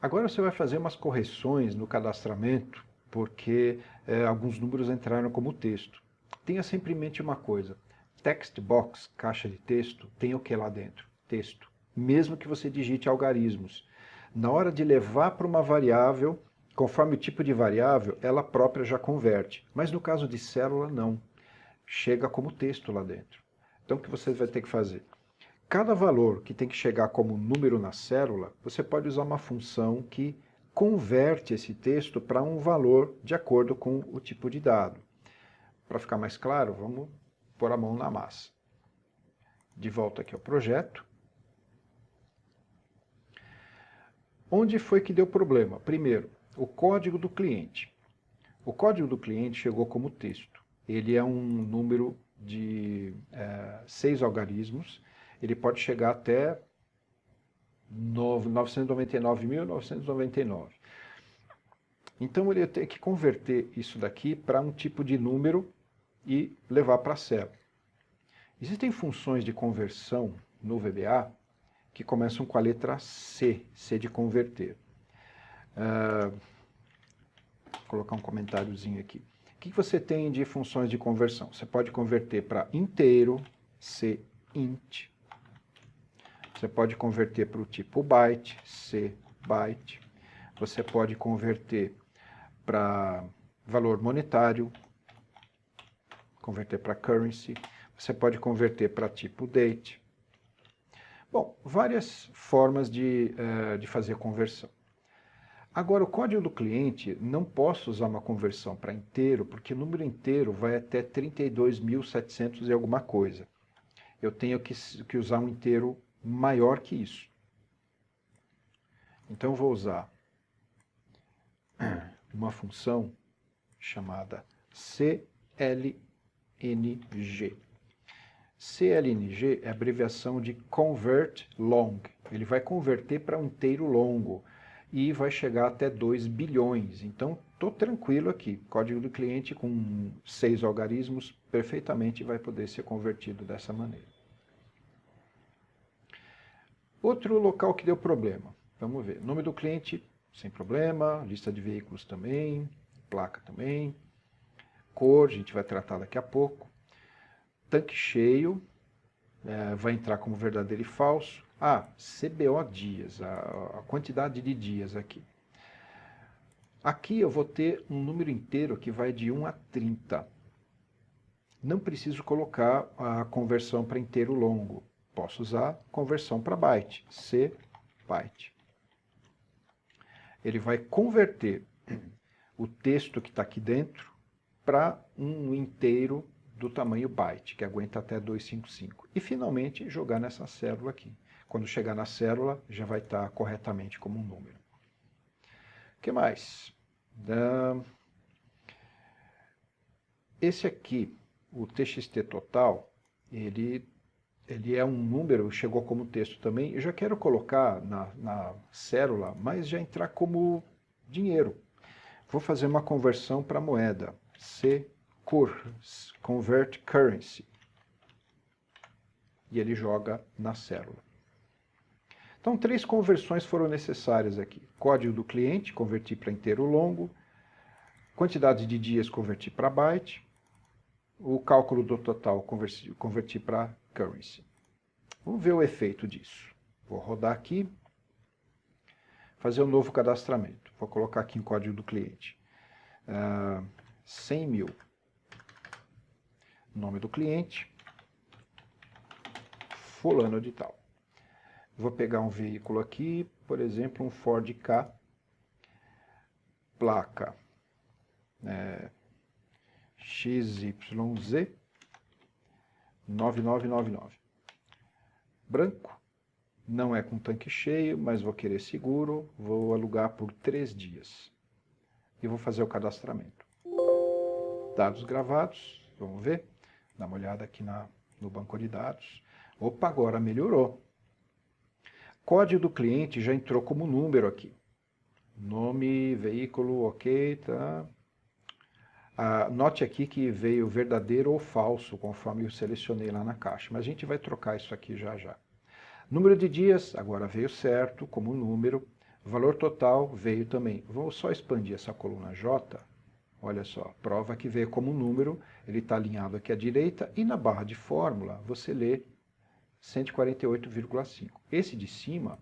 Agora você vai fazer umas correções no cadastramento, porque alguns números entraram como texto. Tenha sempre em mente uma coisa, text box, caixa de texto, tem o que lá dentro? Texto. Mesmo que você digite algarismos. Na hora de levar para uma variável, conforme o tipo de variável, ela própria já converte. Mas no caso de célula, não. Chega como texto lá dentro. Então o que você vai ter que fazer? Cada valor que tem que chegar como número na célula, você pode usar uma função que converte esse texto para um valor de acordo com o tipo de dado. Para ficar mais claro, vamos pôr a mão na massa. De volta aqui ao projeto. Onde foi que deu problema? Primeiro, o código do cliente. O código do cliente chegou como texto. Ele é um número de 6 algarismos. Ele pode chegar até 999.999. Então ele tem que converter isso daqui para um tipo de número e levar para a célula. Existem funções de conversão no VBA que começam com a letra C, C de converter. Vou colocar um comentáriozinho aqui. O que você tem de funções de conversão? Você pode converter para inteiro, C int. Você pode converter para o tipo byte, C byte. Você pode converter para valor monetário, converter para currency. Você pode converter para tipo date. Bom, várias formas de fazer conversão. Agora, o código do cliente, não posso usar uma conversão para inteiro, porque o número inteiro vai até 32.700 e alguma coisa. Eu tenho que usar um inteiro maior que isso. Então, eu vou usar uma função chamada CLNG. CLNG é a abreviação de Convert Long. Ele vai converter para um inteiro longo e vai chegar até 2 bilhões. Então, estou tranquilo aqui. Código do cliente com 6 algarismos perfeitamente vai poder ser convertido dessa maneira. Outro local que deu problema. Vamos ver. Nome do cliente, sem problema. Lista de veículos também. Placa também. Cor, a gente vai tratar daqui a pouco. Tanque cheio, vai entrar como verdadeiro e falso. CBO dias, a quantidade de dias aqui. Aqui eu vou ter um número inteiro que vai de 1 a 30. Não preciso colocar a conversão para inteiro longo. Posso usar conversão para byte, C byte. Ele vai converter o texto que está aqui dentro para um inteiro do tamanho byte, que aguenta até 255. E finalmente jogar nessa célula aqui. Quando chegar na célula, já vai estar corretamente como um número. O que mais? Esse aqui, o TXT total, ele é um número, chegou como texto também. Eu já quero colocar na célula, mas já entrar como dinheiro. Vou fazer uma conversão para moeda. Convert Currency. E ele joga na célula. Então, 3 conversões foram necessárias aqui. Código do cliente, converti para inteiro longo. Quantidade de dias, converti para byte. O cálculo do total, converti para currency. Vamos ver o efeito disso. Vou rodar aqui. Fazer um novo cadastramento. Vou colocar aqui o código do cliente. 100 mil. Nome do cliente. Fulano de tal. Vou pegar um veículo aqui, por exemplo, um Ford Ka. Placa XYZ 9999. Branco. Não é com tanque cheio, mas vou querer seguro. Vou alugar por 3 dias. E vou fazer o cadastramento. Dados gravados. Vamos ver. Dá uma olhada aqui no banco de dados. Opa, agora melhorou. Código do cliente já entrou como número aqui. Nome, veículo, ok, tá. Note aqui que veio verdadeiro ou falso, conforme eu selecionei lá na caixa. Mas a gente vai trocar isso aqui já já. Número de dias, agora veio certo, como número. O valor total veio também. Vou só expandir essa coluna J. Olha só, prova que veio como número, ele está alinhado aqui à direita, e na barra de fórmula você lê 148,5. Esse de cima,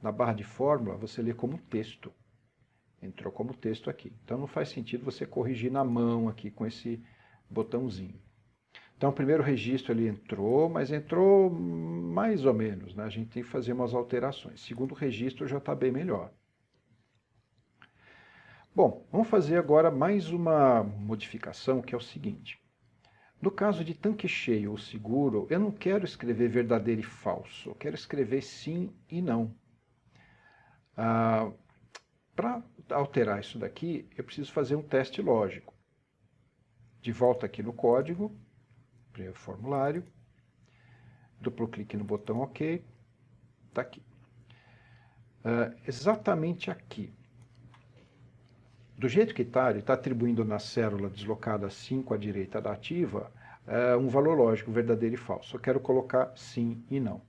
na barra de fórmula, você lê como texto. Entrou como texto aqui. Então não faz sentido você corrigir na mão aqui com esse botãozinho. Então o primeiro registro ele entrou, mas entrou mais ou menos, né? A gente tem que fazer umas alterações. O segundo registro já está bem melhor. Bom, vamos fazer agora mais uma modificação, que é o seguinte. No caso de tanque cheio ou seguro, eu não quero escrever verdadeiro e falso, eu quero escrever sim e não. Para alterar isso daqui, eu preciso fazer um teste lógico. De volta aqui no código, primeiro formulário, duplo clique no botão OK, está aqui. Exatamente aqui. Do jeito que está, ele está atribuindo na célula deslocada 5 à direita da ativa um valor lógico, verdadeiro e falso. Eu quero colocar sim e não.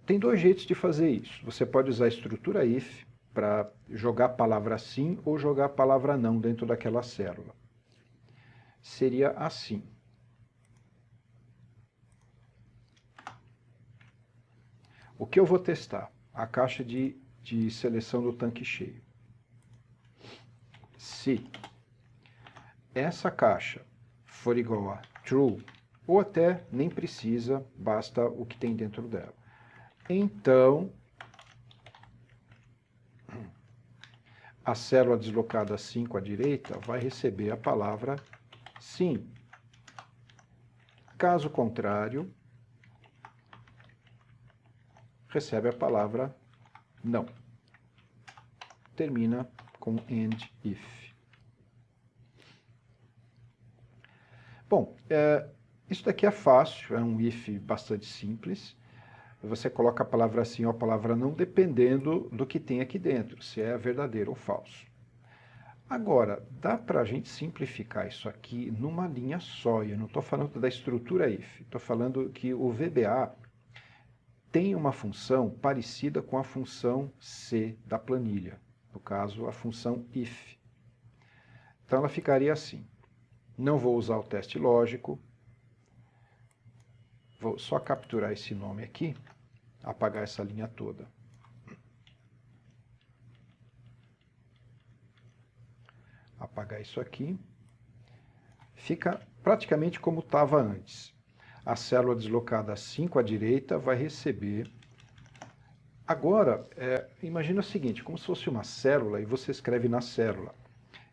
Tem dois jeitos de fazer isso. Você pode usar a estrutura if para jogar a palavra sim ou jogar a palavra não dentro daquela célula. Seria assim. O que eu vou testar? A caixa de seleção do tanque cheio. Se essa caixa for igual a true, ou até nem precisa, basta o que tem dentro dela. Então, a célula deslocada 5 à direita vai receber a palavra sim. Caso contrário, recebe a palavra não. Termina com end if. Bom, isso daqui é fácil, é um if bastante simples. Você coloca a palavra sim ou a palavra não, dependendo do que tem aqui dentro, se é verdadeiro ou falso. Agora, dá para a gente simplificar isso aqui numa linha só. Eu não estou falando da estrutura if, estou falando que o VBA tem uma função parecida com a função C da planilha. No caso, a função if. Então ela ficaria assim. Não vou usar o teste lógico. Vou só capturar esse nome aqui, apagar essa linha toda. Apagar isso aqui. Fica praticamente como estava antes. A célula deslocada 5 à direita vai receber. Agora, imagina o seguinte, como se fosse uma célula e você escreve na célula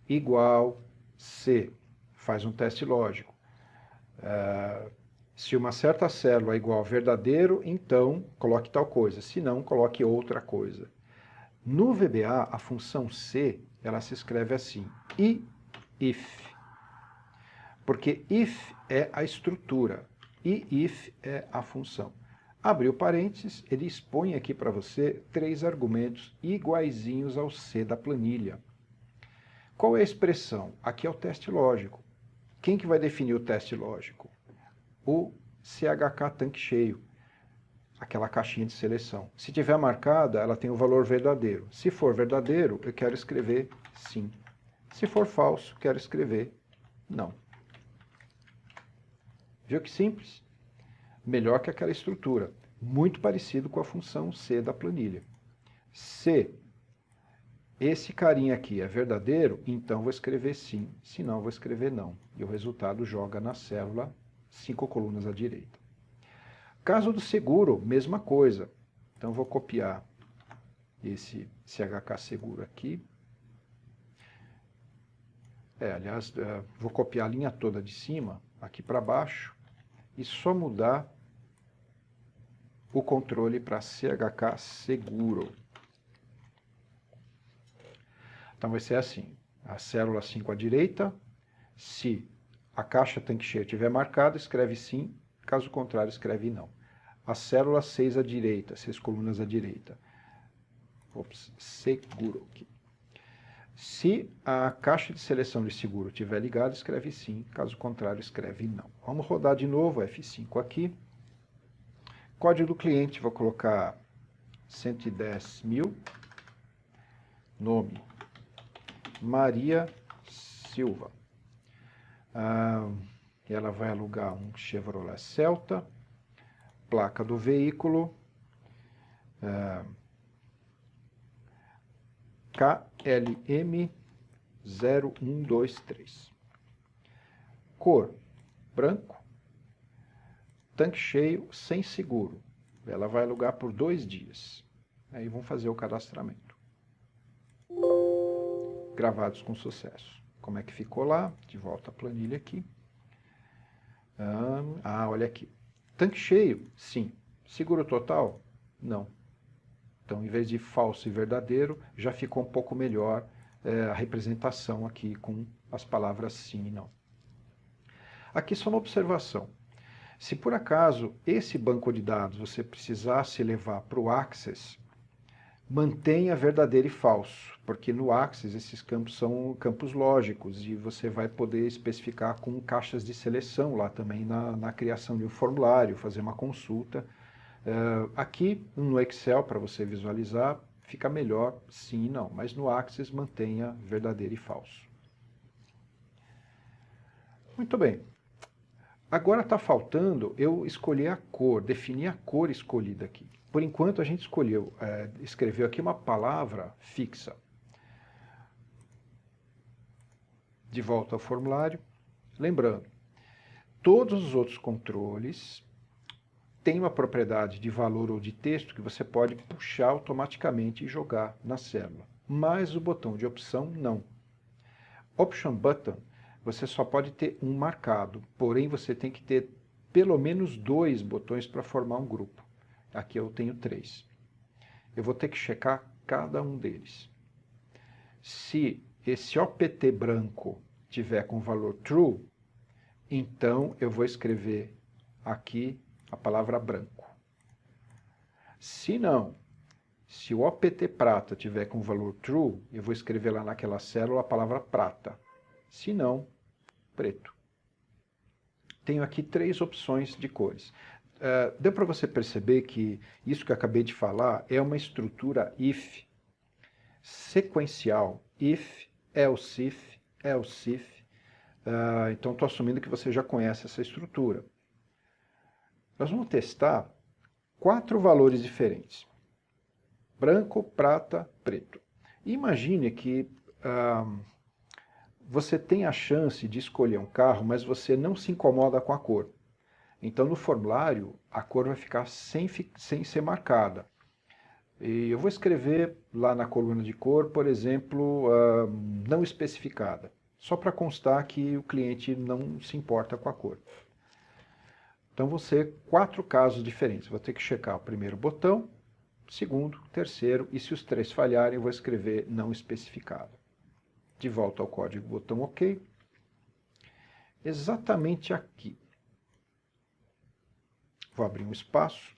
igual C, faz um teste lógico. Se uma certa célula é igual a verdadeiro, então coloque tal coisa, se não, coloque outra coisa. No VBA, a função C, ela se escreve assim, e if. Porque if é a estrutura, e if é a função. Abriu parênteses, ele expõe aqui para você 3 argumentos iguaizinhos ao C da planilha. Qual é a expressão? Aqui é o teste lógico. Quem que vai definir o teste lógico? O CHK tanque cheio, aquela caixinha de seleção. Se tiver marcada, ela tem o valor verdadeiro. Se for verdadeiro, eu quero escrever sim. Se for falso, quero escrever não. Viu que simples? Melhor que aquela estrutura. Muito parecido com a função C da planilha. Se esse carinha aqui é verdadeiro, então vou escrever sim. Se não, vou escrever não. E o resultado joga na célula 5 colunas à direita. Caso do seguro, mesma coisa. Então vou copiar esse CHK seguro aqui. Aliás, vou copiar a linha toda de cima, aqui para baixo, e só mudar o controle para CHK seguro. Então vai ser assim, a célula 5 à direita, se a caixa tanque cheio estiver marcada, escreve sim, caso contrário, escreve não. A célula 6 à direita, 6 colunas à direita. Seguro aqui. Se a caixa de seleção de seguro estiver ligada, escreve sim, caso contrário, escreve não. Vamos rodar de novo, F5 aqui. Código do cliente, vou colocar 110.000. Nome, Maria Silva. Ela vai alugar um Chevrolet Celta. Placa do veículo, KLM 0123. Cor, branco. Tanque cheio, sem seguro. Ela vai alugar por 2 dias. Aí vamos fazer o cadastramento. Gravados com sucesso. Como é que ficou lá? De volta à planilha aqui. Olha aqui. Tanque cheio? Sim. Seguro total? Não. Então, em vez de falso e verdadeiro, já ficou um pouco melhor a representação aqui com as palavras sim e não. Aqui só uma observação. Se por acaso esse banco de dados você precisasse levar para o Access, mantenha verdadeiro e falso, porque no Access esses campos são campos lógicos e você vai poder especificar com caixas de seleção lá também na criação de um formulário, fazer uma consulta. Aqui no Excel, para você visualizar, fica melhor sim e não, mas no Access mantenha verdadeiro e falso. Muito bem. Agora está faltando eu escolher a cor, definir a cor escolhida aqui. Por enquanto a gente escreveu aqui uma palavra fixa. De volta ao formulário. Lembrando, todos os outros controles têm uma propriedade de valor ou de texto que você pode puxar automaticamente e jogar na célula. Mas o botão de opção não. Option Button, você só pode ter um marcado, porém você tem que ter pelo menos 2 botões para formar um grupo. Aqui eu tenho 3. Eu vou ter que checar cada um deles. Se esse OPT branco tiver com valor true, então eu vou escrever aqui a palavra branco. Se não, se o OPT prata tiver com valor true, eu vou escrever lá naquela célula a palavra prata. Se não, preto. Tenho aqui 3 opções de cores. Deu para você perceber que isso que eu acabei de falar é uma estrutura if, sequencial, if, else if, else if. Então estou assumindo que você já conhece essa estrutura. Nós vamos testar 4 valores diferentes. Branco, prata, preto. Imagine que você tem a chance de escolher um carro, mas você não se incomoda com a cor. Então, no formulário, a cor vai ficar sem ser marcada. E eu vou escrever lá na coluna de cor, por exemplo, não especificada. Só para constar que o cliente não se importa com a cor. Então, vão ser 4 casos diferentes. Vou ter que checar o primeiro botão, segundo, terceiro, e se os 3 falharem, eu vou escrever não especificado. De volta ao código, botão OK. Exatamente aqui. Vou abrir um espaço.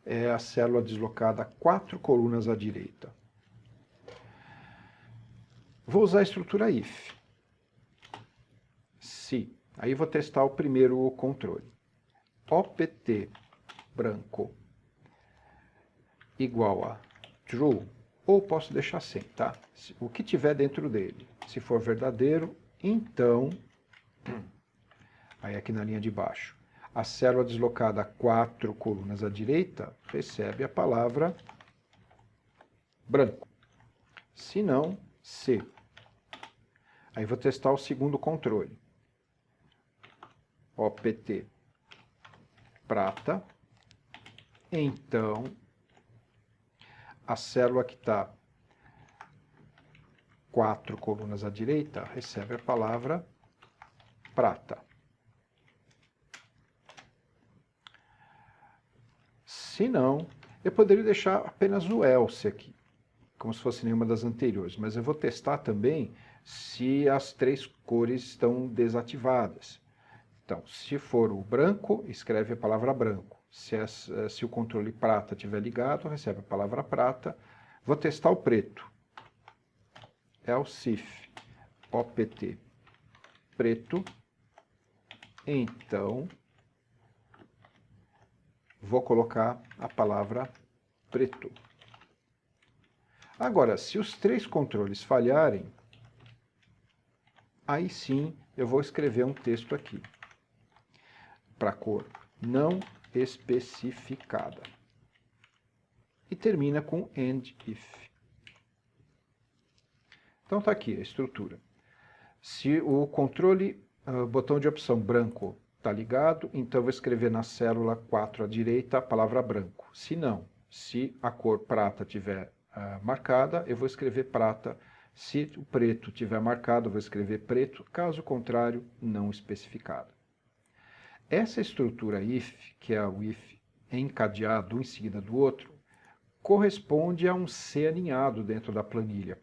É a célula deslocada 4 colunas à direita. Vou usar a estrutura if. Se. Aí vou testar o primeiro controle. OPT branco igual a true, ou posso deixar sem, tá? O que tiver dentro dele. Se for verdadeiro, então, aí aqui na linha de baixo, a célula deslocada 4 colunas à direita recebe a palavra branco. Se não, C. Aí vou testar o segundo controle. OPT prata. Então, a célula que está 4 colunas à direita recebe a palavra prata. Se não, eu poderia deixar apenas o else aqui, como se fosse nenhuma das anteriores, mas eu vou testar também se as 3 cores estão desativadas. Então, se for o branco, escreve a palavra branco. Se o controle prata estiver ligado, recebe a palavra prata. Vou testar o preto. Else if OPT preto. Então, vou colocar a palavra preto. Agora, se os 3 controles falharem, aí sim eu vou escrever um texto aqui, para cor não especificada. E termina com end if. Então está aqui a estrutura. Se o controle, botão de opção branco está ligado, então eu vou escrever na célula 4 à direita a palavra branco. Se não, se a cor prata estiver marcada, eu vou escrever prata. Se o preto estiver marcado, eu vou escrever preto. Caso contrário, não especificado. Essa estrutura if, que é o if encadeado um em seguida do outro, corresponde a um C alinhado dentro da planilha.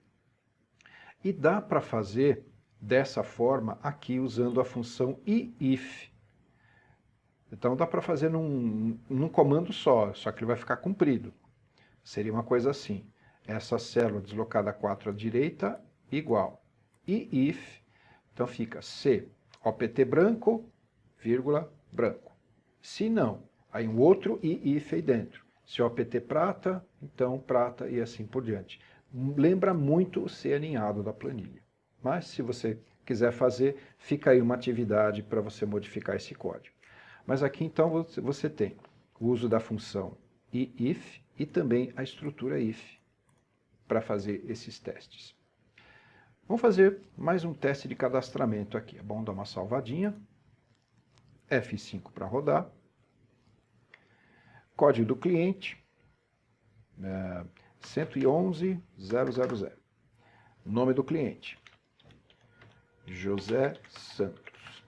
E dá para fazer dessa forma aqui usando a função if. Então dá para fazer num comando só que ele vai ficar comprido. Seria uma coisa assim. Essa célula deslocada 4 à direita, igual. E if, então fica C, opt branco, vírgula, branco. Se não, aí um outro if aí dentro. Se opt prata, então prata e assim por diante. Lembra muito o C alinhado da planilha. Mas se você quiser fazer, fica aí uma atividade para você modificar esse código. Mas aqui então você tem o uso da função if e também a estrutura if para fazer esses testes. Vamos fazer mais um teste de cadastramento aqui. É bom dar uma salvadinha. F5 para rodar. Código do cliente. 111.000. Nome do cliente. José Santos.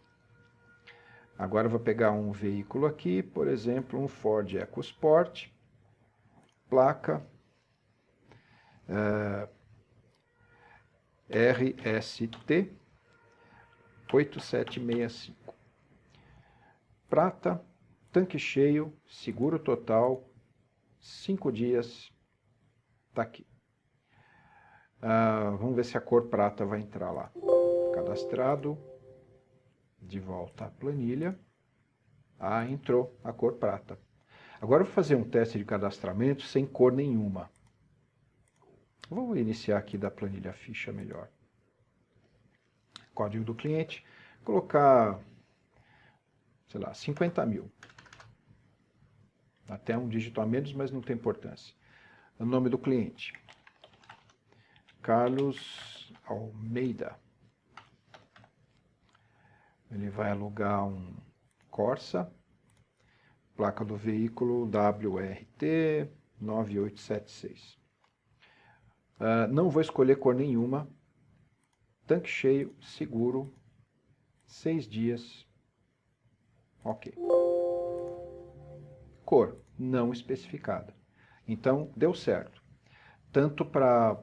Agora eu vou pegar um veículo aqui, por exemplo, um Ford EcoSport. Placa. RST 8765. Prata, tanque cheio, seguro total, 5 dias, está aqui. Vamos ver se a cor prata vai entrar lá. Cadastrado, de volta à planilha. Entrou a cor prata. Agora eu vou fazer um teste de cadastramento sem cor nenhuma. Vou iniciar aqui da planilha ficha melhor. Código do cliente, colocar, sei lá, 50.000. Até um dígito a menos, mas não tem importância. O nome do cliente. Carlos Almeida. Ele vai alugar um Corsa. Placa do veículo WRT 9876. Não vou escolher cor nenhuma. Tanque cheio, seguro, 6 dias. Ok. Cor não especificada. Então, deu certo. Tanto para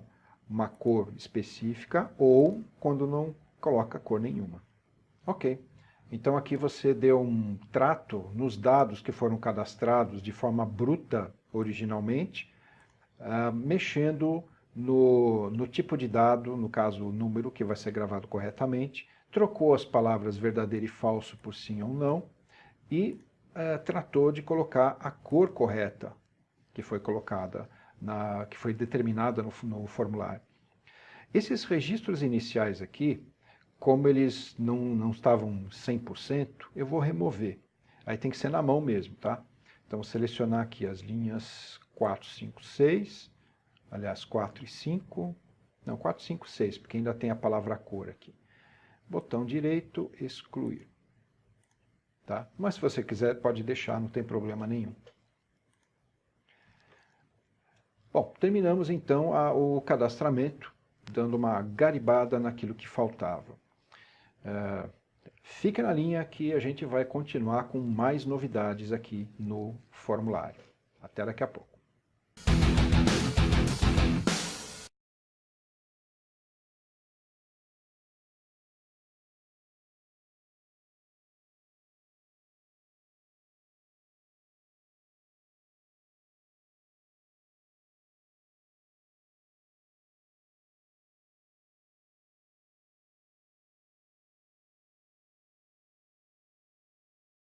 uma cor específica ou quando não coloca cor nenhuma. Ok. Então aqui você deu um trato nos dados que foram cadastrados de forma bruta originalmente, mexendo no tipo de dado, no caso o número que vai ser gravado corretamente, trocou as palavras verdadeiro e falso por sim ou não e tratou de colocar a cor correta que foi colocada, que foi determinada no formulário. Esses registros iniciais aqui, como eles não estavam 100%, eu vou remover. Aí tem que ser na mão mesmo, tá? Então vou selecionar aqui as linhas 4, 5, 6, aliás 4 e 5, não, 4, 5, 6, porque ainda tem a palavra cor aqui. Botão direito, excluir. Tá? Mas se você quiser, pode deixar, não tem problema nenhum. Bom, terminamos então o cadastramento, dando uma garibada naquilo que faltava. Fique na linha que a gente vai continuar com mais novidades aqui no formulário. Até daqui a pouco.